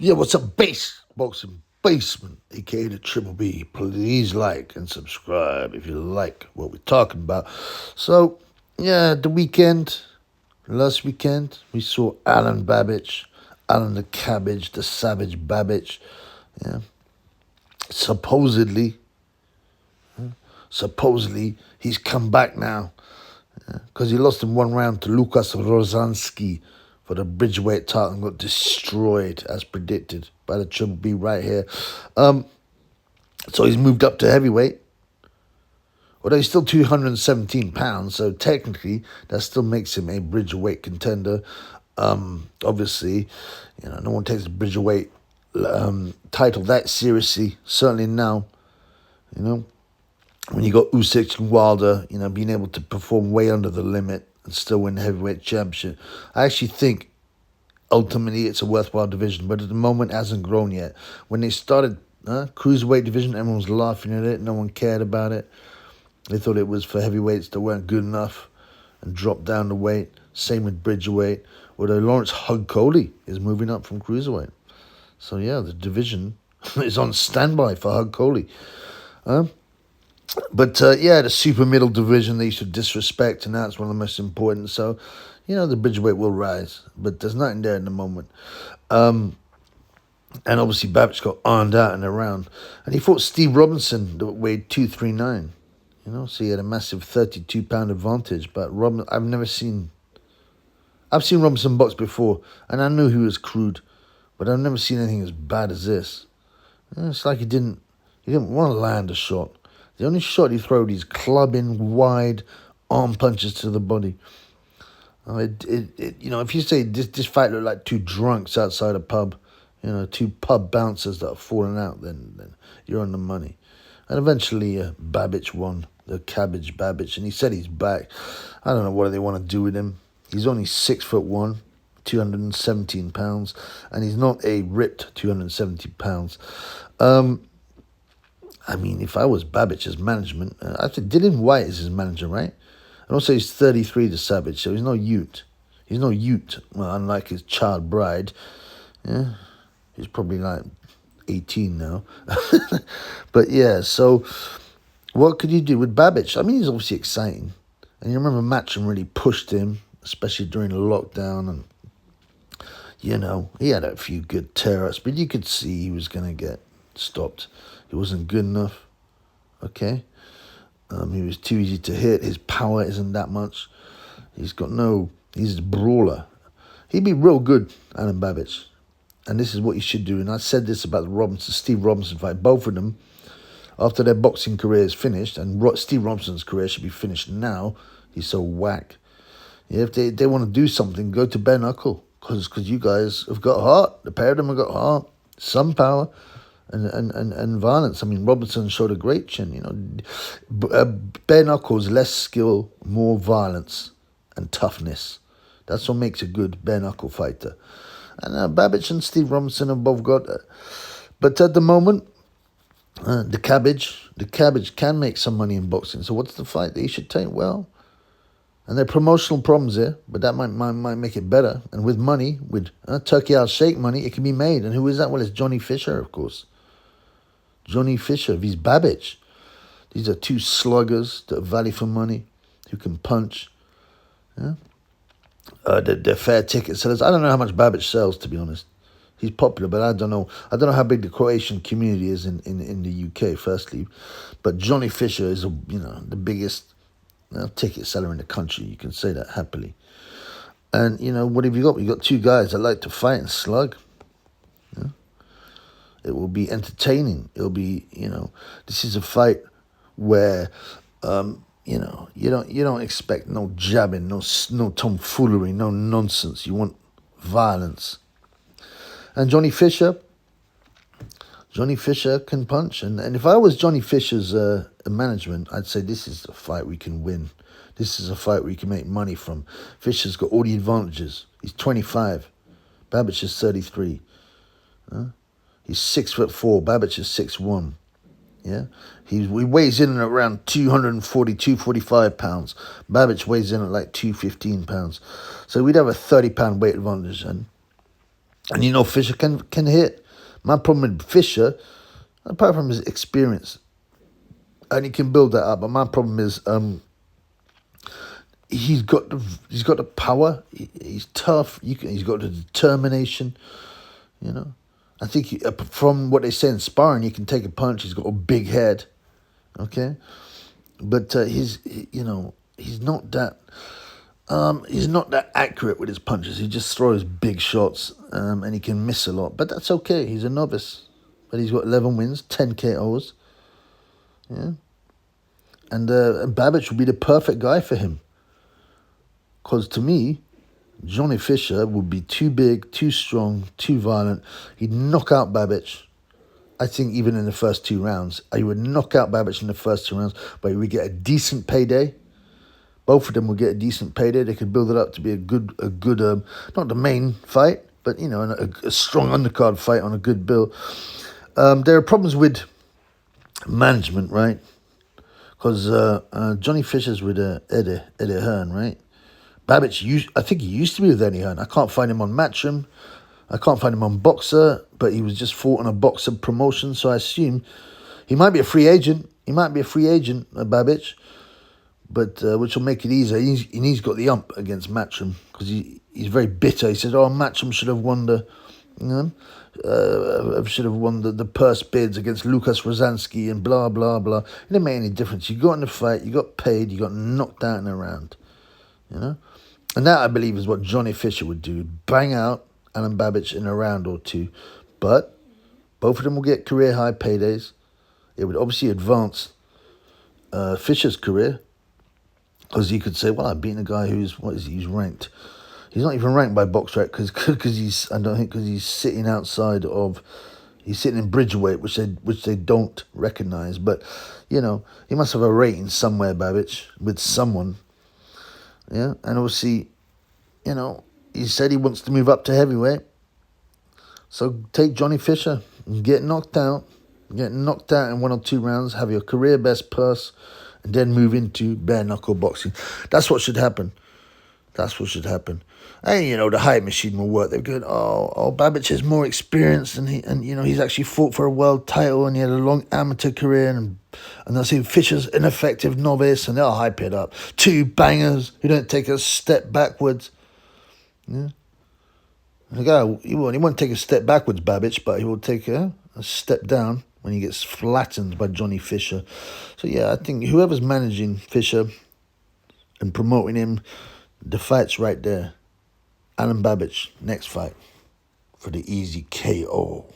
Yeah, what's up, base boxing basement, aka the Triple B? Please like and subscribe if you like what we're talking about. So, yeah, last weekend, we saw Alen Babic, Alan the Cabbage, the Savage Babic. Yeah, supposedly, supposedly he's come back now because he lost in one round to Lukas Rozanski for the Bridgeweight title and got destroyed as predicted by the Triple B right here. So he's moved up to heavyweight, although he's still 217 pounds. So technically, that still makes him a Bridgeweight contender. Obviously, no one takes the Bridgeweight title that seriously. Certainly now, you know, when you got Usyk and Wilder, being able to perform way under the limit and still win the heavyweight championship. I actually think ultimately it's a worthwhile division, but at the moment it hasn't grown yet. When they started cruiserweight division, everyone was laughing at it. No one cared about it. They thought it was for heavyweights that weren't good enough and dropped down the weight. Same with Bridgeweight, although Lawrence Hug Coley is moving up from cruiserweight. So yeah, the division is on standby for Hug Coley. But yeah, the super middle division they used to disrespect, and that's one of the most important. So, the Bridgeweight will rise, but there's nothing there in the moment. And obviously, Babich got ironed out in the round. And he fought Steve Robinson that weighed 239. So he had a massive 32-pound advantage. But I've seen Robinson box before, and I knew he was crude, but I've never seen anything as bad as this. It's like he didn't want to land a shot. The only shot he threw, these clubbing wide arm punches to the body. If you say this fight looked like two drunks outside a pub, two pub bouncers that are falling out, then you're on the money. And eventually, Babic won, the Cabbage Babic, and he said he's back. I don't know what they want to do with him. He's only 6'1", 217 pounds, and he's not a ripped 270 pounds. If I was Babic's management, I think Dylan White is his manager, right? And also he's 33, the Savage, so he's no Ute. He's no Ute, well, unlike his child bride. Yeah, he's probably like 18 now. But yeah, so what could you do with Babic? He's obviously exciting. And you remember Matcham really pushed him, especially during the lockdown. And, he had a few good tear-ups, but you could see he was going to get stopped. He wasn't good enough. Okay. He was too easy to hit. His power isn't that much. He's a brawler. He'd be real good, Alen Babic. And this is what he should do. And I said this about the Steve Robinson fight. Both of them, after their boxing career is finished, and Steve Robinson's career should be finished now. He's so whack. Yeah, if they want to do something, go to bare knuckle. Because you guys have got heart. The pair of them have got heart. Some power. And violence. Robinson showed a great chin, bare knuckles, less skill, more violence and toughness. That's what makes a good bare knuckle fighter. And Babic and Steve Robinson have both got that. But at the moment, the cabbage can make some money in boxing. So what's the fight that he should take? Well, and there are promotional problems here, but that might make it better. And with money, with Turkey Al Sheikh money, it can be made. And who is that? Well, it's Johnny Fisher, of course. Johnny Fisher, he's Babic. These are two sluggers that value for money, who can punch. Yeah, they're fair ticket sellers. I don't know how much Babic sells, to be honest. He's popular, but I don't know. I don't know how big the Croatian community is in the UK. Firstly, but Johnny Fisher is the biggest ticket seller in the country. You can say that happily. And what have you got? You got two guys that like to fight and slug. It will be entertaining. It'll be, this is a fight where, you don't expect no jabbing, no tomfoolery, no nonsense. You want violence. And Johnny Fisher can punch. And if I was Johnny Fisher's management, I'd say this is a fight we can win. This is a fight we can make money from. Fisher's got all the advantages. He's 25. Babic is 33. He's 6'4". Babic is 6'1". Yeah, he weighs in at around 240, 245 pounds. Babic weighs in at like 215 pounds. So we'd have a 30-pound weight advantage. And And you know Fisher can hit. My problem with Fisher, apart from his experience, and he can build that up. But my problem is he's got the power. He's tough. He's got the determination. You know, I think from what they say in sparring, he can take a punch. He's got a big head. Okay, but he's not that. He's not that accurate with his punches. He just throws big shots, and he can miss a lot. But that's okay. He's a novice, but he's got 11 wins, 10 KOs. Yeah, and Babic would be the perfect guy for him. Because to me, Johnny Fisher would be too big, too strong, too violent. He'd knock out Babic. I think even in the first 2 rounds, he would knock out Babic in the first 2 rounds, but he would get a decent payday. Both of them would get a decent payday. They could build it up to be a good, not the main fight, but a strong undercard fight on a good bill. There are problems with management, right? Because Johnny Fisher's with Eddie Hearn, right? Babic, I think he used to be with Eddie Hearn. I can't find him on Matchroom. I can't find him on Boxer, but he was just fought on a Boxer promotion, so I assume he might be a free agent. Babic. But which will make it easier. He's got the ump against Matchroom because he's very bitter. He said, Matchroom should have won the purse bids against Lukas Rozansky and blah, blah, blah. It didn't make any difference. You got in the fight, you got paid, you got knocked out in a round. And that, I believe, is what Johnny Fisher would do. Bang out Alen Babic in a round or 2. But both of them will get career-high paydays. It would obviously advance Fisher's career. Because he could say, well, I've beaten a guy who's ranked. He's not even ranked by BoxRec because he's sitting outside of, he's sitting in Bridgerweight, which they don't recognize. But, he must have a rating somewhere, Babic, with someone. Yeah, and obviously, he said he wants to move up to heavyweight. So take Johnny Fisher and get knocked out in 1 or 2 rounds, have your career best purse, and then move into bare knuckle boxing. That's what should happen. And the hype machine will work. They're good. Babic has more experience, and he's actually fought for a world title, and he had a long amateur career, and they'll say Fisher's an effective novice, and they'll hype it up. 2 bangers who don't take a step backwards. Yeah. The guy, he won't take a step backwards, Babic, but he will take a step down when he gets flattened by Johnny Fisher. So yeah, I think whoever's managing Fisher and promoting him, the fight's right there. Alen Babic, next fight for the easy KO.